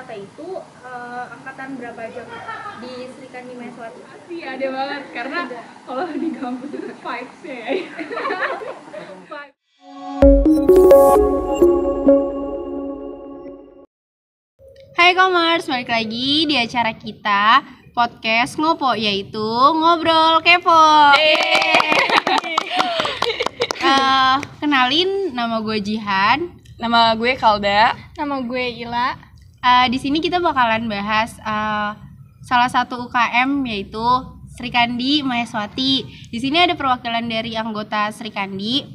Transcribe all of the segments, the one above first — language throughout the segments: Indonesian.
rata-rata itu angkatan berapa aja Kak di Sri Kandi Maheswati? Iya ada banget karena kalau di kampus itu vibes ya. Hai Komers, balik lagi di acara kita podcast Ngopo, yaitu Ngobrol Kepo. Kenalin, nama gue Jihan. Nama gue Kalda. Nama gue Ila. Di sini kita bakalan bahas salah satu UKM yaitu Sri Kandi Maheswati. Di sini ada perwakilan dari anggota Sri Kandi.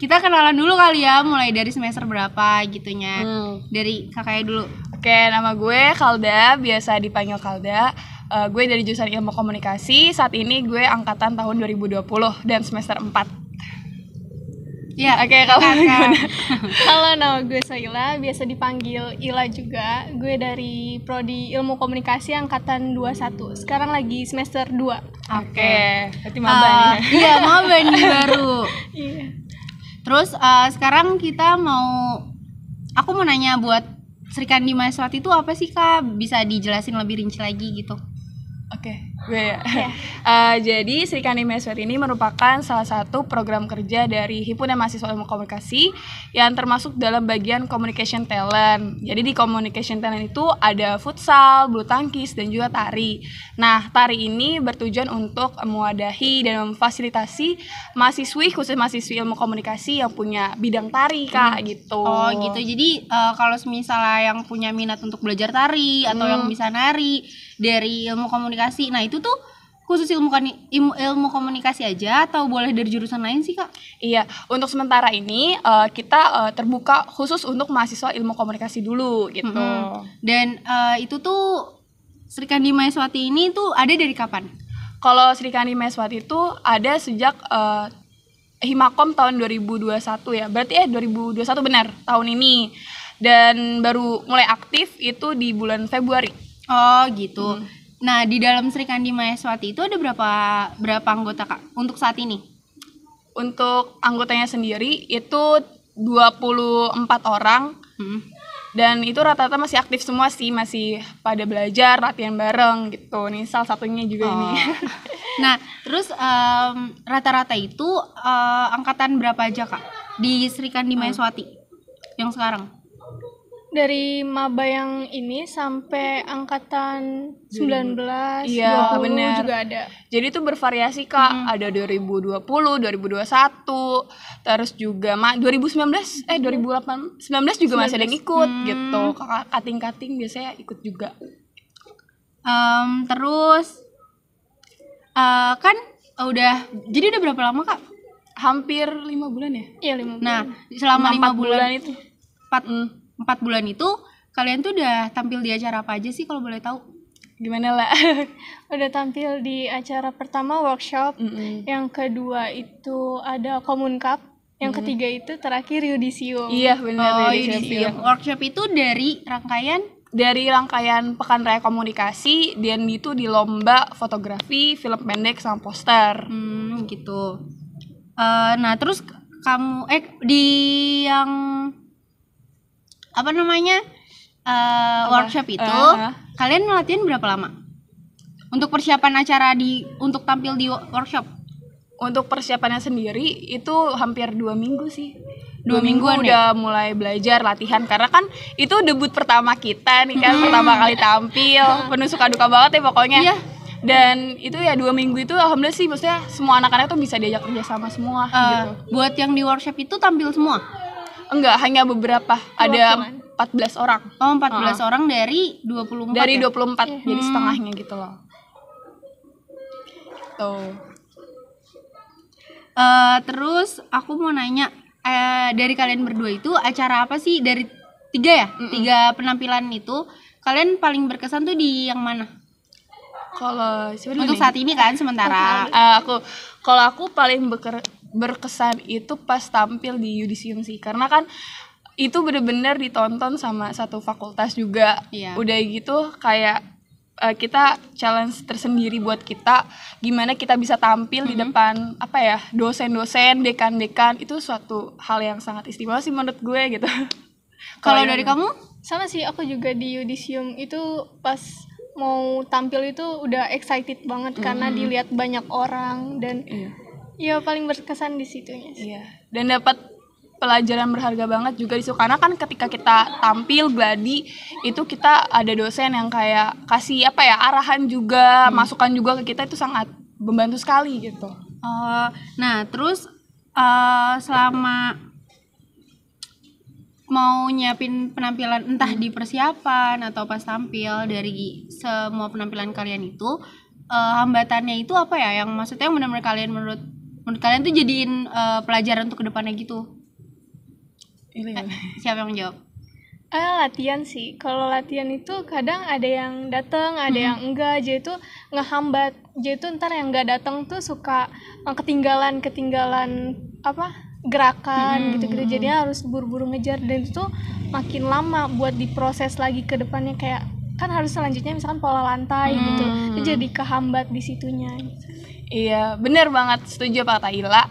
Kita kenalan dulu kali ya, mulai dari semester berapa gitunya. Dari kakaknya dulu. Oke, nama gue Kalda, biasa dipanggil Kalda. Gue dari jurusan Ilmu Komunikasi. Saat ini gue angkatan tahun 2020 dan semester 4. Ya, Oke, kalau gimana? Halo, nama gue Soila, biasa dipanggil Ila juga. Gue dari Prodi Ilmu Komunikasi angkatan 21. Sekarang lagi semester 2. Oke, berarti maba nih. Iya, maba nih baru. Iya. Terus sekarang kita aku mau nanya buat Sri Kandi Maheswati itu apa sih Kak? Bisa dijelasin lebih rinci lagi gitu. Oke, gue ya. Jadi Sri Kandi Maheswati ini merupakan salah satu program kerja dari Himpunan Mahasiswa Ilmu Komunikasi yang termasuk dalam bagian Communication Talent. Jadi di Communication Talent itu ada futsal, bulu tangkis, dan juga tari. Nah, tari ini bertujuan untuk mewadahi dan memfasilitasi mahasiswi, khusus mahasiswi Ilmu Komunikasi yang punya bidang tari, Kak, gitu. Oh gitu, jadi kalau misalnya yang punya minat untuk belajar tari atau yang bisa nari dari ilmu komunikasi, nah itu tuh khusus ilmu komunikasi aja atau boleh dari jurusan lain sih Kak? Iya, untuk sementara ini kita terbuka khusus untuk mahasiswa ilmu komunikasi dulu gitu. Dan itu tuh Sri Kandi Maheswati ini tuh ada dari kapan? Kalau Sri Kandi Maheswati itu ada sejak Himakom tahun 2021 ya. Berarti 2021 benar, tahun ini. Dan baru mulai aktif itu di bulan Februari. Oh gitu. Nah, di dalam Sri Kandi Maheswati itu ada berapa anggota Kak untuk saat ini? Untuk anggotanya sendiri itu 24 orang. Dan itu rata-rata masih aktif semua sih, masih pada belajar, latihan bareng gitu. Nih salah satunya juga ini. Nah, terus rata-rata itu angkatan berapa aja Kak di Sri Kandi Maheswati yang sekarang? Dari maba yang ini sampai angkatan 19, Iya, 20 bener. juga ada. Jadi itu bervariasi Kak, ada 2020, 2021, terus juga 2019 juga masih ada yang ikut gitu. Kakak kating-kating biasanya ikut juga. Terus kan jadi udah berapa lama Kak? Hampir 5 bulan ya? Iya, 5 bulan. Nah, selama 5 bulan itu 4 bulan itu kalian tuh udah tampil di acara apa aja sih kalau boleh tahu? gimana lah? Udah tampil di acara pertama workshop, yang kedua itu ada Komunkap, yang ketiga itu terakhir Yudisium. Iya benar. Yudisium. Workshop itu dari rangkaian Pekan Raya Komunikasi, dan itu di lomba fotografi, film pendek sama poster. Gitu. Nah terus kamu di yang workshop itu kalian latihan berapa lama untuk persiapan acara untuk tampil di workshop? Untuk persiapannya sendiri itu hampir 2 minggu sih. 2 mingguan udah mulai belajar latihan, karena kan itu debut pertama kita nih kan, pertama kali tampil, penuh suka duka banget ya pokoknya. Iya. Dan itu ya 2 minggu itu alhamdulillah sih, maksudnya semua anak-anak tuh bisa diajak kerja sama semua gitu. Buat yang di workshop itu tampil semua? Enggak, hanya beberapa. Ada 14 orang. Oh, 14 orang dari 24. Dari 24, jadi setengahnya gitu loh. Tuh. Terus aku mau nanya, dari kalian berdua itu acara apa sih? Dari 3 ya? 3 penampilan itu kalian paling berkesan tuh di yang mana? Kalau untuk saat ini kan sementara. Kalau aku paling berkesan itu pas tampil di Yudisium sih, karena kan itu bener-bener ditonton sama satu fakultas juga. Udah gitu kayak kita challenge tersendiri buat kita, gimana kita bisa tampil di depan dosen-dosen, dekan-dekan. Itu suatu hal yang sangat istimewa sih menurut gue gitu. Kalau dari kamu? Sama sih, aku juga di Yudisium itu pas mau tampil itu udah excited banget karena dilihat banyak orang dan ya paling berkesan di situnya sih. Iya. Dan dapat pelajaran berharga banget juga di situ karena kan ketika kita tampil gladi itu kita ada dosen yang kayak kasih arahan juga, masukan juga ke kita, itu sangat membantu sekali gitu. Nah terus selama mau nyiapin penampilan entah di persiapan atau pas tampil, dari semua penampilan kalian itu hambatannya itu apa ya, yang maksudnya yang benar-benar kalian menurut kalian tuh jadiin pelajaran untuk kedepannya gitu? Siapa yang menjawab? Latihan sih. Kalau latihan itu kadang ada yang datang, ada yang enggak. Jadi itu ngehambat. Jadi itu ntar yang enggak datang tuh suka ketinggalan gerakan gitu-gitu. Jadinya harus buru-buru ngejar, dan itu makin lama buat diproses lagi ke depannya, kayak kan harus selanjutnya misalkan pola lantai gitu. Itu jadi kehambat di situnya gitu. Iya, bener banget, setuju Pak Taila.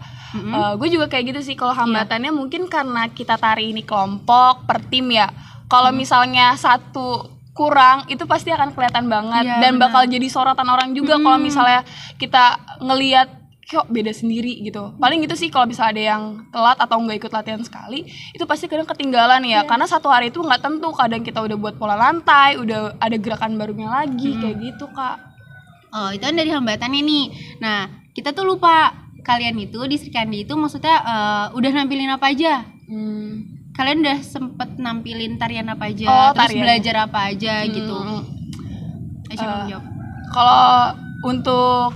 Gue juga kayak gitu sih. Kalau hambatannya mungkin karena kita tari ini kelompok per tim ya. Kalau misalnya satu kurang, itu pasti akan kelihatan banget dan bakal jadi sorotan orang juga. Kalau misalnya kita ngelihat kok beda sendiri gitu. Paling gitu sih, kalau misalnya ada yang telat atau nggak ikut latihan sekali, itu pasti kadang ketinggalan ya. Karena satu hari itu nggak tentu. Kadang kita udah buat pola lantai, udah ada gerakan barunya lagi kayak gitu Kak. Itu kan dari hambatannya nih. Nah kita tuh lupa, kalian itu di Srikandi itu maksudnya udah nampilin apa aja? Kalian udah sempet nampilin tarian apa aja? Terus tarian. Belajar apa aja gitu? Coba jawab. Kalau untuk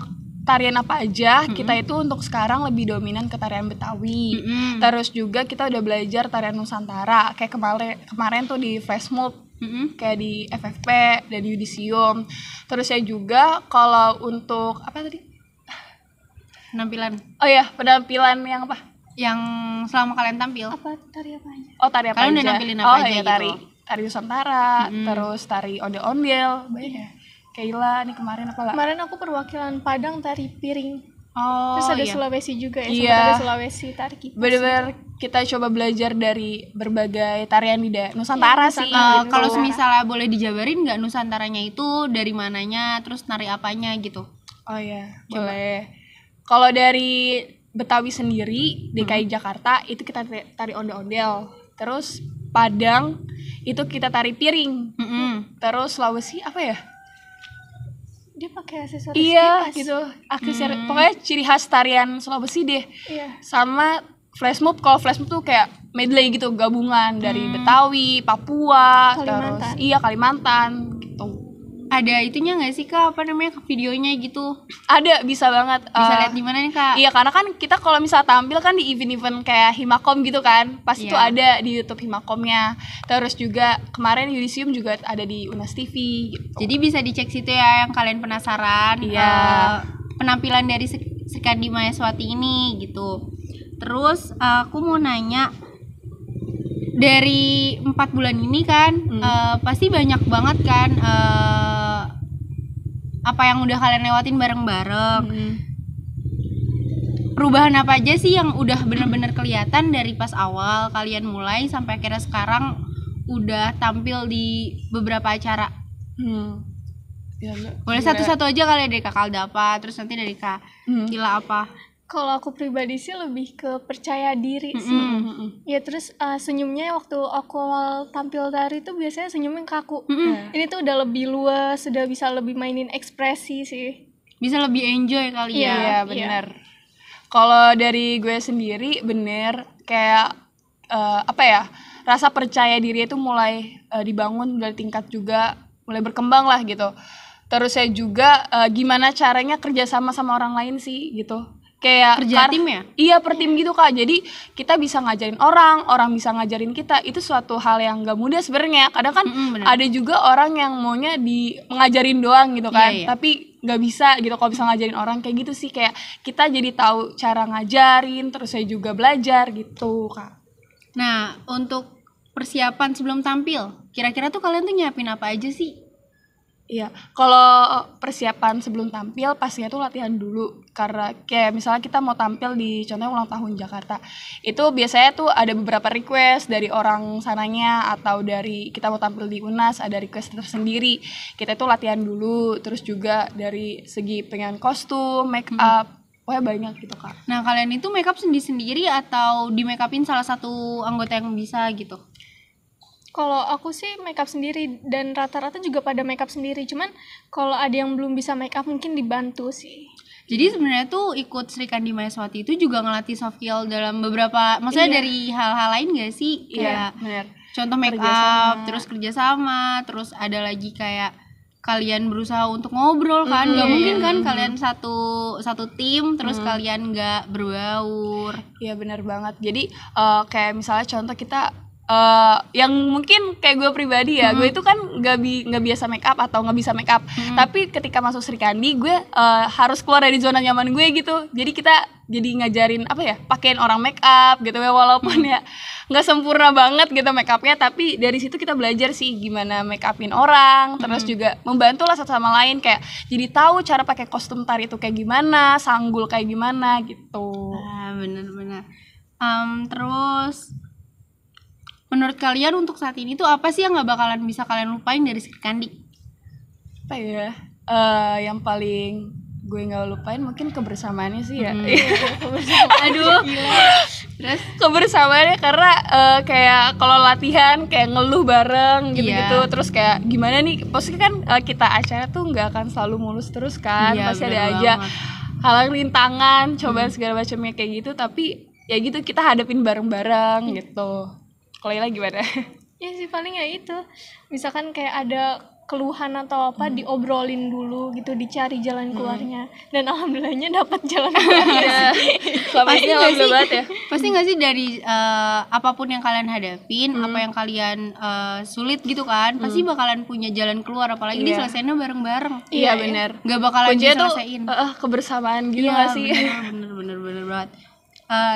tarian apa aja, kita itu untuk sekarang lebih dominan ke tarian Betawi. Terus juga kita udah belajar tarian Nusantara. Kayak kemarin tuh di Flash Mob, kayak di FFP dan di Yudisium. Terus saya juga kalau untuk apa tadi? Penampilan. Oh ya, penampilan yang apa? Yang selama kalian tampil. Tari apa aja? Oh, tari apa kalian aja? Udah nampilin apa aja gitu? Tari Nusantara, terus tari ondel-ondel, banyak ya. Kayla nih kemarin apa lah? Kemarin aku perwakilan Padang tari piring. Terus ada Sulawesi juga ya, sempat ada Sulawesi tari kipas. Bener-bener kita coba belajar dari berbagai tarian di Nusantara sih. Kalau misalnya boleh dijabarin nggak Nusantaranya itu dari mananya, terus nari apanya gitu? Oh iya, boleh. Kalau dari Betawi sendiri, DKI Jakarta itu kita tari ondel-ondel. Terus Padang itu kita tari piring. Terus Sulawesi apa ya? Dia pakai aksesoris kipas. Iya gitu, aksesoris. Pokoknya ciri khas tarian Sulawesi deh. Iya. Sama Flash Mob, kalau Flash Mob tuh kayak medley gitu, gabungan dari Betawi, Papua, Kalimantan. Terus Kalimantan gitu. Ada itunya nggak sih Kak, videonya gitu? Ada, bisa banget. Bisa lihat di mana nih Kak? Iya, karena kan kita kalau misal tampil kan di event-event kayak Himakom gitu kan, pasti tuh ada di YouTube Himakomnya. Terus juga kemarin Yudisium juga ada di Unas TV gitu. Jadi bisa dicek situ ya yang kalian penasaran. Penampilan dari Srikandi Maheswati ini gitu. Terus aku mau nanya, dari 4 bulan ini kan pasti banyak banget kan apa yang udah kalian lewatin bareng-bareng. Perubahan apa aja sih yang udah bener-bener kelihatan dari pas awal kalian mulai sampai akhirnya sekarang udah tampil di beberapa acara? Boleh satu-satu aja kali, dari Kak Aldapa, terus nanti dari Kak Kila apa? Kalau aku pribadi sih lebih ke percaya diri sih. Ya terus senyumnya waktu aku awal tampil tari itu biasanya senyumnya kaku. Ini tuh udah lebih luas, sudah bisa lebih mainin ekspresi sih. Bisa lebih enjoy kali ya. Iya, bener. Kalau dari gue sendiri bener kayak rasa percaya diri itu mulai dibangun dari tingkat juga, mulai berkembang lah gitu. Terus saya juga gimana caranya kerjasama sama orang lain sih gitu. Kayak kerja tim ya? Iya, per tim gitu Kak. Jadi kita bisa ngajarin orang bisa ngajarin kita. Itu suatu hal yang gak mudah sebenarnya. Kadang kan ada juga orang yang maunya mengajarin doang gitu kan. Tapi gak bisa gitu kalau bisa ngajarin orang kayak gitu sih. Kayak kita jadi tahu cara ngajarin, terus saya juga belajar gitu Kak. Nah, untuk persiapan sebelum tampil, kira-kira tuh kalian tuh nyiapin apa aja sih? Iya, kalau persiapan sebelum tampil pastinya tuh latihan dulu, karena kayak misalnya kita mau tampil di contohnya ulang tahun Jakarta, itu biasanya tuh ada beberapa request dari orang sananya atau dari kita mau tampil di UNAS ada request tersendiri, kita tuh latihan dulu, terus juga dari segi pengen kostum, make up, pokoknya banyak gitu Kak. Nah, kalian itu makeup sendiri-sendiri atau di make upin salah satu anggota yang bisa gitu? Kalau aku sih makeup sendiri dan rata-rata juga pada makeup sendiri. Cuman kalau ada yang belum bisa makeup mungkin dibantu sih. Jadi sebenarnya tuh ikut Sri Kandi Mayaswati itu juga ngelatih soft skill dalam beberapa, maksudnya dari hal-hal lain gak sih? Iya, Kayak benar. contoh make up, terus kerjasama, terus ada lagi kayak kalian berusaha untuk ngobrol kan, nggak mungkin kan kalian satu tim terus kalian nggak berbaur. Iya benar banget. Jadi kayak misalnya contoh kita yang mungkin kayak gue pribadi ya, gue itu kan nggak biasa make up atau nggak bisa make up, tapi ketika masuk Sri Kandi gue harus keluar dari zona nyaman gue gitu. Jadi kita jadi ngajarin apa ya, pakaiin orang make up gitu ya, walaupun ya nggak sempurna banget gitu make upnya, tapi dari situ kita belajar sih gimana make upin orang, terus juga membantu lah satu sama lain, kayak jadi tahu cara pakai kostum tari itu kayak gimana, sanggul kayak gimana gitu. Nah, bener-bener. Terus menurut kalian untuk saat ini tuh apa sih yang nggak bakalan bisa kalian lupain dari Sri Kandi? Apa ya, yang paling gue nggak lupain mungkin kebersamaannya sih ya. Aduh. Terus Kebersamaannya karena kayak kalau latihan kayak ngeluh bareng gitu-gitu, terus kayak gimana nih, pasti kan kita acara tuh nggak akan selalu mulus terus kan, pasti ada aja hal rintangan, cobaan segala macamnya kayak gitu, tapi ya gitu kita hadapin bareng-bareng gitu. Kalau Ila gimana? Ya sih paling ya itu. Misalkan kayak ada keluhan atau apa diobrolin dulu gitu, dicari jalan keluarnya. Dan alhamdulillahnya dapat jalan keluarnya. pasti nggak sih, banget ya. pasti nggak sih dari apapun yang kalian hadapin, apa yang kalian sulit gitu kan, pasti bakalan punya jalan keluar, apalagi diselesainnya bareng-bareng. Iya benar. Nggak bakalan Kuncinya tuh diselesain. kebersamaan gitu nggak sih? Bener banget.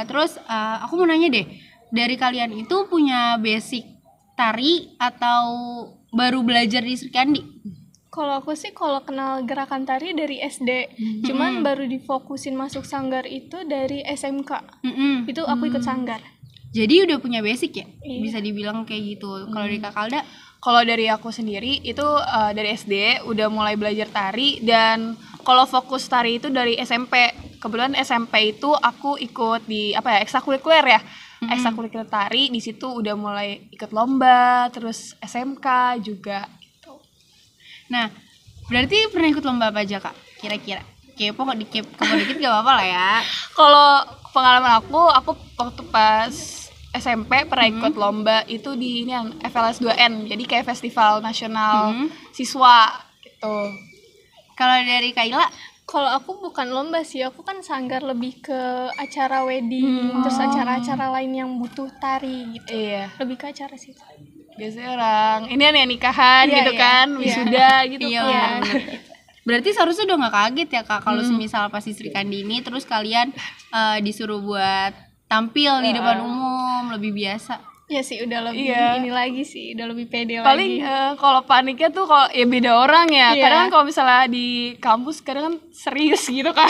Terus aku mau nanya deh, dari kalian itu punya basic tari atau baru belajar di Sri Kandi? Kalau aku sih kalau kenal gerakan tari dari SD, cuman baru difokusin masuk sanggar itu dari SMK. Itu aku ikut sanggar. Jadi udah punya basic ya? Bisa dibilang kayak gitu. Kalau dari Kak Kalda? Kalau dari aku sendiri itu dari SD udah mulai belajar tari, dan kalau fokus tari itu dari SMP. Kebetulan SMP itu aku ikut di ekstrakurikuler ya. Ekstrakurikuler tari, di situ udah mulai ikut lomba, terus SMK juga gitu. Nah, berarti pernah ikut lomba apa aja Kak? Kira-kira? Kepo dikit gak apa-apa lah ya. Kalau pengalaman aku waktu pas SMP pernah ikut lomba itu di ini yang FLS 2N, jadi kayak festival nasional siswa gitu. Kalau dari Kak Ila? Kalau aku bukan lomba sih, aku kan sanggar lebih ke acara wedding, terus acara-acara lain yang butuh tari gitu. Iya. Lebih ke acara sih. Biasanya orang ini ya nikahan gitu kan, wisuda gitu kan. Berarti seharusnya udah nggak kaget ya Kak kalau semisal pas di Sri Kandi ini terus kalian disuruh buat tampil di depan umum, lebih biasa. Ya sih udah lebih ini lagi sih, udah lebih pede paling lagi. Kalau paniknya tuh kalau ya beda orang ya. Kadang kan kalau misalnya di kampus kadang kan serius gitu kan.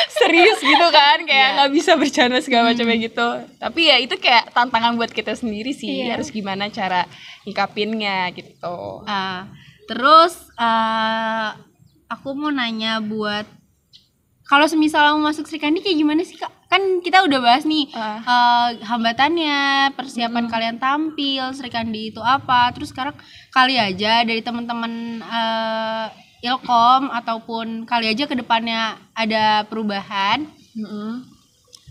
Serius gitu kan, kayak nggak bisa bercanda segala macamnya gitu. Tapi ya itu kayak tantangan buat kita sendiri sih, harus gimana cara nyikapinnya gitu. Terus aku mau nanya buat kalau semisal mau masuk Sri Kandi kayak gimana sih Kak? Kan kita udah bahas nih hambatannya, persiapan kalian tampil, Sri Kandi itu apa. Terus sekarang kali aja dari teman-teman Ilkom ataupun kali aja ke depannya ada perubahan.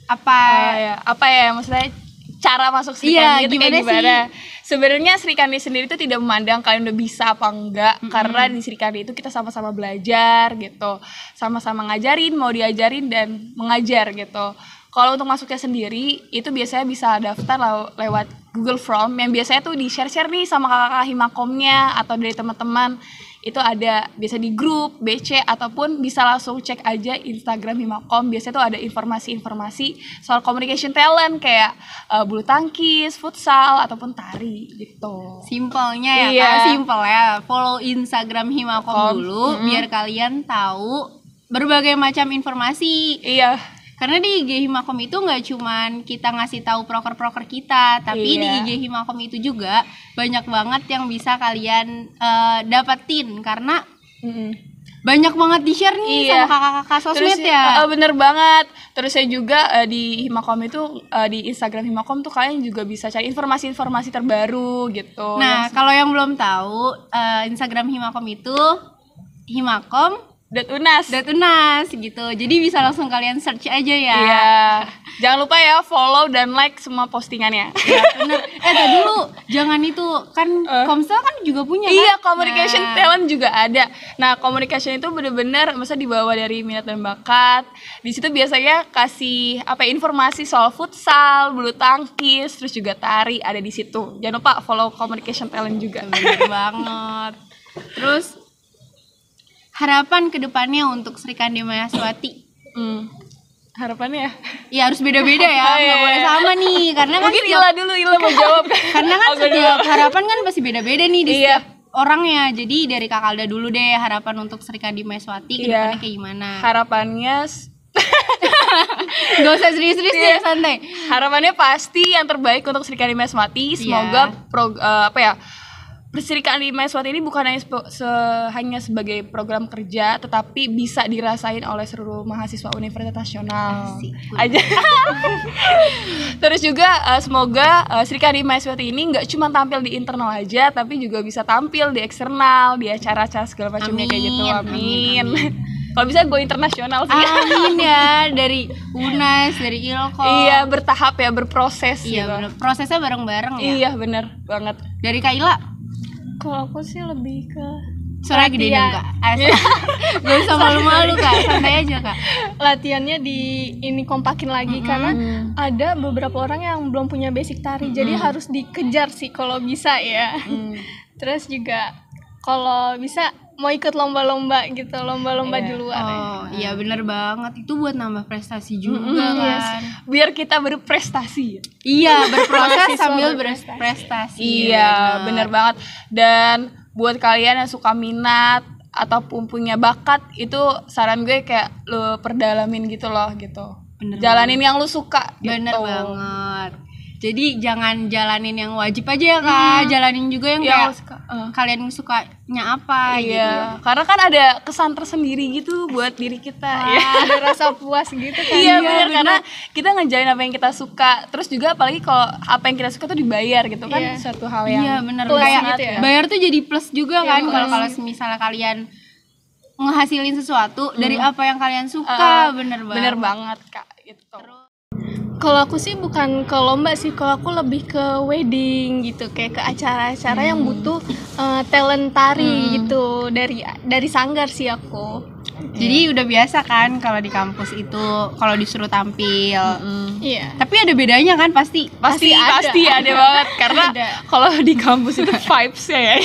Apa ya maksudnya cara masuk Sri Kandi itu kayak gimana? Sebenarnya Sri Kandi sendiri itu tidak memandang kalian udah bisa apa enggak, karena di Sri Kandi itu kita sama-sama belajar gitu, sama-sama ngajarin, mau diajarin dan mengajar gitu. Kalau untuk masuknya sendiri itu biasanya bisa daftar lewat Google Form yang biasanya tuh di share-share nih sama kakak-kakak himakomnya atau dari teman-teman itu ada biasa di grup BC ataupun bisa langsung cek aja Instagram Himakom. Biasanya tuh ada informasi-informasi soal communication talent kayak bulu tangkis, futsal ataupun tari gitu. Simpelnya ya Iya. Kak, simpel ya. Follow Instagram Himakom dulu biar kalian tahu berbagai macam informasi. Iya. Karena di IG Himakom itu nggak cuman kita ngasih tahu proker-proker kita, tapi di Iya. IG Himakom itu juga banyak banget yang bisa kalian dapetin karena banyak banget di-share nih Iya. sama kakak-kakak sosmed Terus, ya. bener banget. Terus saya juga di Himakom itu di Instagram Himakom tuh kalian juga bisa cari informasi-informasi terbaru gitu. Nah, kalau yang belum tahu, Instagram Himakom itu himakom.unas gitu. Jadi bisa langsung kalian search aja ya. Iya. Jangan lupa ya follow dan like semua postingannya. Ya, bener. Tadi dulu jangan itu kan Komsel kan juga punya kan? Iya, communication Nah, talent juga ada. Nah, communication itu bener-bener masa dibawa dari minat dan bakat. Di situ biasanya kasih informasi soal futsal, bulu tangkis, terus juga tari ada di situ. Jangan lupa follow communication talent juga. bener banget. Terus harapan kedepannya untuk Sri Kandi Mayaswati? Harapannya ya. Ya harus beda-beda ya, nggak boleh sama nih. Karena kan Mungkin setiap- Ila mau jawab. karena kan Aku setiap harapan kan pasti beda-beda nih di Iya. setiap orangnya. Jadi dari Kak Alda dulu deh, harapan untuk Sri Kandi Mayaswati kedepannya kayak gimana? Harapannya Gak usah serius-serius deh, santai. harapannya pasti yang terbaik untuk Sri Kandi Mayaswati. Semoga Sri Kandi Mayaswati ini bukan hanya sebagai program kerja, tetapi bisa dirasain oleh seluruh mahasiswa Universitas Nasional. Aja. Terus juga semoga Sri Kandi Mayaswati ini nggak cuma tampil di internal aja, tapi juga bisa tampil di eksternal, di acara-acara segala macamnya kayak gitu. Amin. Kalau bisa go internasional sih. Amin ya, dari UNAS, dari Ilkom. Iya, bertahap ya, berproses Iya, gitu. bener. Prosesnya bareng-bareng ya. Iya, bener banget. Dari Kak Ila, Kalau aku sih lebih ke suara gede dong Kak. Gak usah malu-malu Kak, santai aja Kak. latihannya ini kompakin lagi karena ada beberapa orang yang belum punya basic tari, jadi harus dikejar sih kalau bisa ya. Terus juga kalau bisa mau ikut lomba-lomba gitu, lomba-lomba di luar. Oh iya bener banget, itu buat nambah prestasi juga kan. Biar kita berprestasi. Iya, berproses Mahasiswa sambil berprestasi. berprestasi. Iya, bener banget. Dan buat kalian yang suka minat ataupun punya bakat, itu saran gue kayak lo perdalamin gitu loh gitu. Bener Jalanin yang lu suka gitu. Bener banget. Jadi jangan jalanin yang wajib aja ya Kak, jalanin juga yang Yang kayak lu suka. kalian sukanya apa gitu. Iya, karena kan ada kesan tersendiri gitu buat diri kita. Ya. Ada rasa puas gitu kan. Iya bener, karena kita ngejalin apa yang kita suka. Terus juga apalagi kalau apa yang kita suka tuh dibayar gitu kan, Iya. suatu hal yang Iya bener, plus kayak gitu ya. bayar tuh jadi plus juga kan plus. kalau misalnya kalian ngehasilin sesuatu dari apa yang kalian suka. Bener banget. bener banget Kak gitu. Kalau aku sih bukan ke lomba sih, kalau aku lebih ke wedding gitu, kayak ke acara-acara yang butuh talent tari gitu dari sanggar sih aku. Jadi udah biasa kan kalau di kampus itu kalau disuruh tampil. Iya. Tapi ada bedanya kan pasti. Pasti ada banget karena Ada. kalau di kampus itu vibes-nya ya.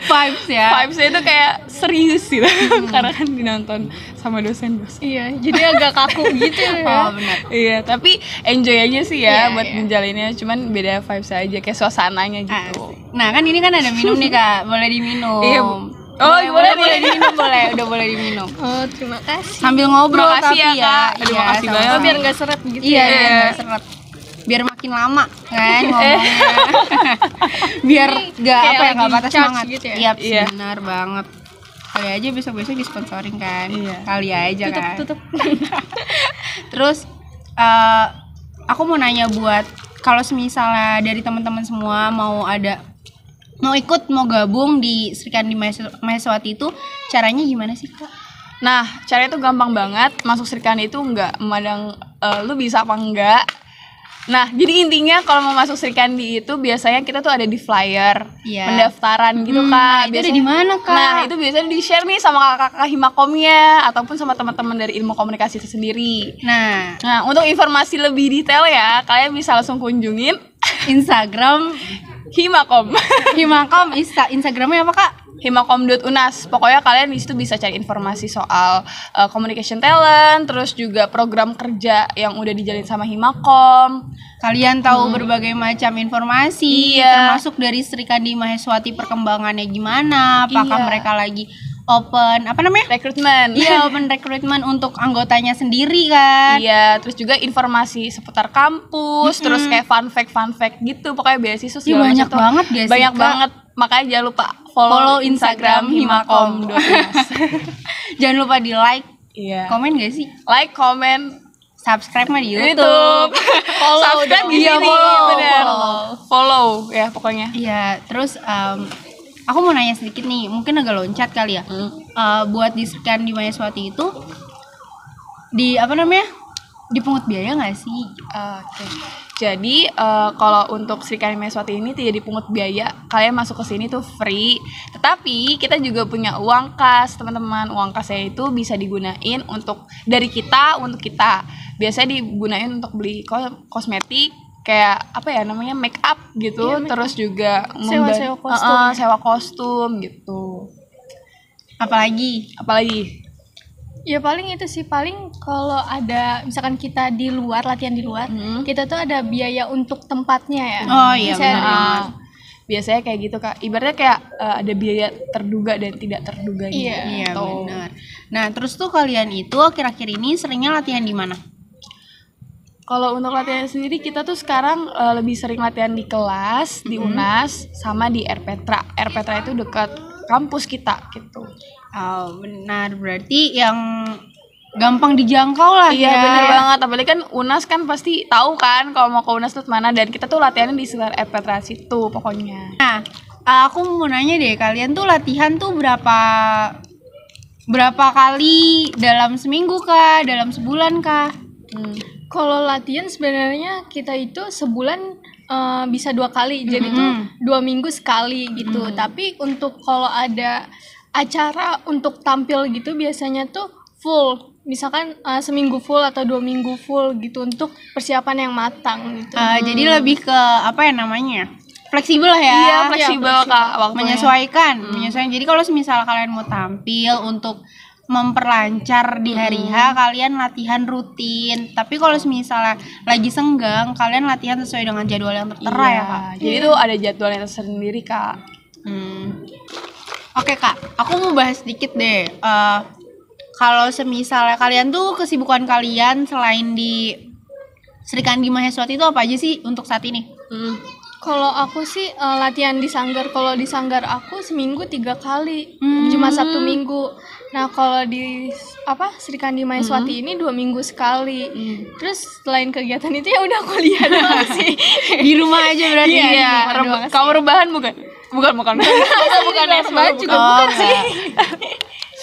Vibes ya. Vibes-nya itu kayak serius gitu. Karena kan dinonton sama dosen-dosen. Iya, jadi agak kaku gitu ya. Oh benar. Iya, tapi enjoy aja sih ya Iya, buat iya. menjalinnya, cuman beda vibes aja kayak suasananya gitu. Nah kan ini kan ada minum nih Kak, boleh diminum. Iya. Oh, boleh boleh nih. diminum, boleh, udah boleh diminum. Oh, terima kasih. Sambil ngobrol Makasih tapi ya, Kak. Aduh, Iya, makasih sama-sama. banget. Oh, biar nggak seret gitu Iya, ya. biar nggak seret. Biar makin lama kan ngomongnya. Biar nggak kayak apa ya, nggak lagi patah charge semangat. gitu ya? Iya. Benar banget. Kali aja besok-besok disponsorin kan. Iya. Kali aja kan. Tutup. Terus aku mau nanya buat kalau misalnya dari teman-teman semua mau ikut mau gabung di Sri Kandi Mayaswati itu caranya gimana sih Kak? Nah, caranya tuh gampang banget. Masuk Sri Kandi itu nggak memandang lu bisa apa enggak. Nah, jadi intinya kalau mau masuk Sri Kandi itu biasanya kita tuh ada di flyer, Iya. pendaftaran gitu Kak. itu ada di mana, Kak? Nah, itu biasanya di-share nih sama kakak-kakak Himakomnya ataupun sama teman-teman dari ilmu komunikasi itu sendiri. Nah, Nah, untuk informasi lebih detail ya, kalian bisa langsung kunjungin Instagram Himakom. Himakom Instagramnya apa Kak? himakom.unas. Pokoknya kalian di situ bisa cari informasi soal communication talent, terus juga program kerja yang udah dijalin sama Himakom. Kalian tahu berbagai macam informasi, Iya. termasuk dari Sri Kandi Maheswati perkembangannya gimana, apakah Iya. mereka lagi open apa namanya? Rekrutmen. Iya, open recruitment untuk anggotanya sendiri kan. Iya, terus juga informasi seputar kampus, terus kayak fun fact gitu. Pokoknya beasiswa Iya, segala banyak macam tuh. banget gak sih, Banyak Kak? banget. Makanya jangan lupa follow Instagram himakom.unas. Jangan lupa di like, Iya. komen gak sih? Like, comment, Subscribe mah di YouTube. YouTube. Follow Subscribe dong. di Iya, sini. follow, Bener. follow. Follow ya pokoknya. Iya, terus aku mau nanya sedikit nih, mungkin agak loncat kali ya. Buat di Sri Kandi Maheswati itu di apa namanya? Dipungut biaya nggak sih? Oke. Jadi kalau untuk Sri Kandi Maheswati ini tidak dipungut biaya. Kalian masuk ke sini tuh free. Tetapi kita juga punya uang kas, teman-teman. Uang kasnya itu bisa digunain untuk dari kita untuk kita. Biasanya digunain untuk beli kosmetik kayak apa ya namanya make up gitu, Iya, make terus juga Sewa-sewa kostum. sewa kostum gitu. Apalagi? Apalagi? Ya paling itu sih, paling kalau ada misalkan kita di luar, latihan di luar, kita tuh ada biaya untuk tempatnya ya. Oh iya, Misalnya benar. Ah, biasanya kayak gitu Kak. Ibaratnya kayak ada biaya terduga dan tidak terduga gitu. Iya. Iya, benar. Nah, terus tuh kalian itu akhir-akhir ini seringnya latihan di mana? Kalau untuk latihan sendiri kita tuh sekarang lebih sering latihan di kelas, di UNAS, sama di RPetra. RPetra itu dekat kampus kita gitu. Oh, benar. Berarti yang gampang dijangkau lah Iya ya. bener banget, apalagi kan UNAS kan pasti tahu kan kalau mau ke UNAS tuh mana, dan kita tuh latihannya di sekitar RPetra situ pokoknya. Nah, aku mau nanya deh, kalian tuh latihan tuh berapa kali dalam seminggu kah, dalam sebulan kah? Kalau latihan sebenarnya kita itu sebulan bisa 2 kali, jadi tuh 2 minggu sekali gitu. Tapi untuk kalau ada acara untuk tampil gitu biasanya tuh full, misalkan seminggu full atau 2 minggu full gitu untuk persiapan yang matang gitu. Jadi lebih ke apa ya namanya? Fleksibel lah ya. Iya fleksibel Kak waktunya. Menyesuaikan. Jadi kalau misal kalian mau tampil untuk memperlancar di hari H, kalian latihan rutin. Tapi kalau misalnya lagi senggang, kalian latihan sesuai dengan jadwal yang tertera ya, Kak. Jadi tuh ada jadwalnya tersendiri Kak. Oke, Kak, aku mau bahas sedikit deh. Kalau semisalnya kalian tuh kesibukan kalian selain di Sri Kandi Maheswati itu apa aja sih untuk saat ini? Kalau aku sih latihan di sanggar. Kalau di sanggar aku seminggu 3 kali, Jumat Sabtu Minggu. Nah kalau di Sri Kandi Maheswati ini 2 minggu sekali. Terus selain kegiatan itu ya udah kuliah doang sih. Di rumah aja berarti. Iya, kamu rebahan bukan? Bukan. Bukan Rebahan juga bukan sih.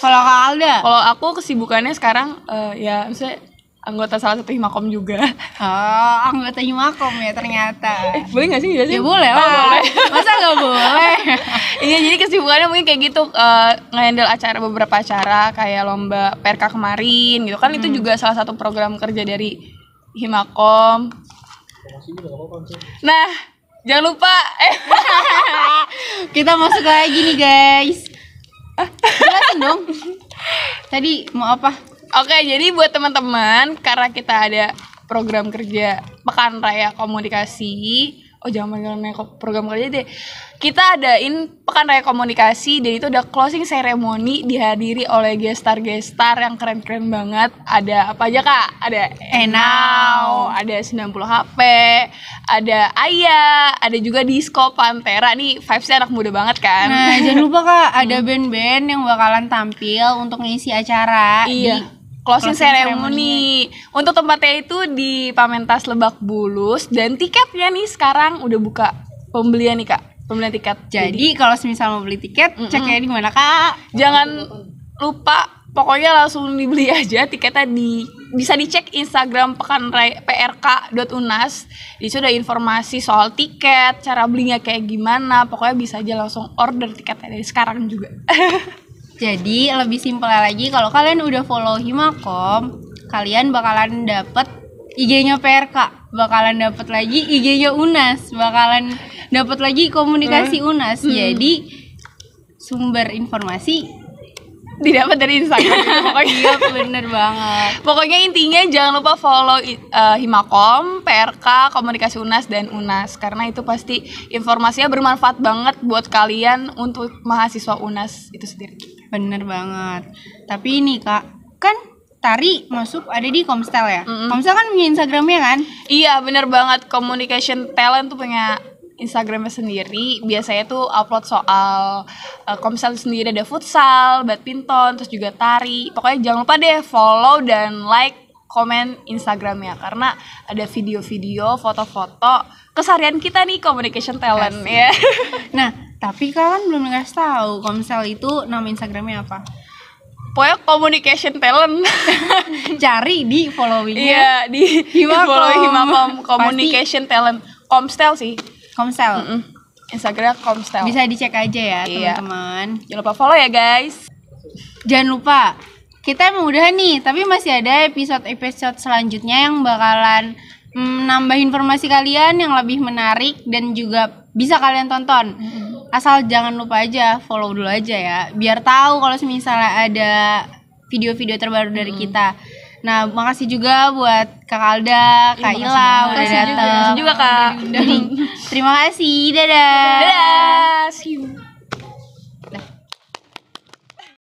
Kalau Kak Alda? Kalau aku kesibukannya sekarang ya misalnya anggota salah satu Himakom juga. Oh, anggota Himakom ya ternyata. Boleh nggak sih jelasin? Ya boleh lah. Masa nggak boleh? Iya, jadi kesibukannya mungkin kayak gitu, nge-handle beberapa acara kayak lomba PRK kemarin gitu kan, itu juga salah satu program kerja dari Himakom. Nah, jangan lupa Kita masuk lagi nih guys. Jelasin dong. Tadi mau apa? Oke, jadi buat teman-teman, karena kita ada program kerja Pekan Raya Komunikasi. Oh, jangan panggilnya program kerja deh. Kita adain Pekan Raya Komunikasi, dan itu ada closing ceremony dihadiri oleh gestar-gestar yang keren-keren banget. Ada apa aja Kak? Ada Enau, ada 90 HP, ada Aya, ada juga Disco Pantera. Nih vibes-nya anak muda banget kan? Nah, jangan lupa Kak, ada band-band yang bakalan tampil untuk ngisi acara Iya. di Closing ceremony. Untuk tempatnya itu di Pamentas Lebak Bulus, dan tiketnya nih sekarang udah buka pembelian nih Kak. Pembelian tiket. Jadi kalau misal mau beli tiket, ceknya di mana Kak? Jangan lupa, pokoknya langsung dibeli aja tiketnya. Bisa dicek Instagram prk.unas. Di situ ada informasi soal tiket, cara belinya kayak gimana. Pokoknya bisa aja langsung order tiketnya dari sekarang juga. Jadi lebih simpel lagi, kalau kalian udah follow Himakom, kalian bakalan dapet IG-nya PRK, bakalan dapet lagi IG-nya UNAS, bakalan dapet lagi komunikasi UNAS. Jadi sumber informasi didapat dari Instagram gitu, pokoknya. iya bener banget. Pokoknya intinya jangan lupa follow Himakom, PRK, Komunikasi UNAS dan UNAS karena itu pasti informasinya bermanfaat banget buat kalian untuk mahasiswa UNAS itu sendiri. Bener banget. Tapi ini Kak, kan Tari masuk ada di Komstel ya. Komstel kan punya Instagramnya kan? Iya bener banget, Communication Talent tuh punya Instagramnya sendiri. Biasanya tuh upload soal Komsel sendiri, ada futsal, badminton, terus juga tari. Pokoknya jangan lupa deh follow dan like, komen Instagramnya karena ada video-video, foto-foto keseharian kita nih Communication Talent ya. Nah, tapi kalian belum ngasih tahu Komsel itu nama Instagramnya apa? Pokoknya Communication Talent. Cari di followingnya. Iya di Himakom. follow Himakom Communication Talent. Komstel sih. Komsel. Instagram Komstel. Bisa dicek aja ya Iya. teman-teman. Jangan lupa follow ya guys. Jangan lupa, kita emang udah nih, tapi masih ada episode-episode selanjutnya yang bakalan nambah informasi kalian yang lebih menarik dan juga bisa kalian tonton. Asal jangan lupa aja follow dulu aja ya, biar tahu kalau misalnya ada video-video terbaru dari kita. Nah, makasih juga buat Kak Alda, Kak Ila udah Makasih datang. juga Kak. Jadi, terima kasih, dadah. Dadah.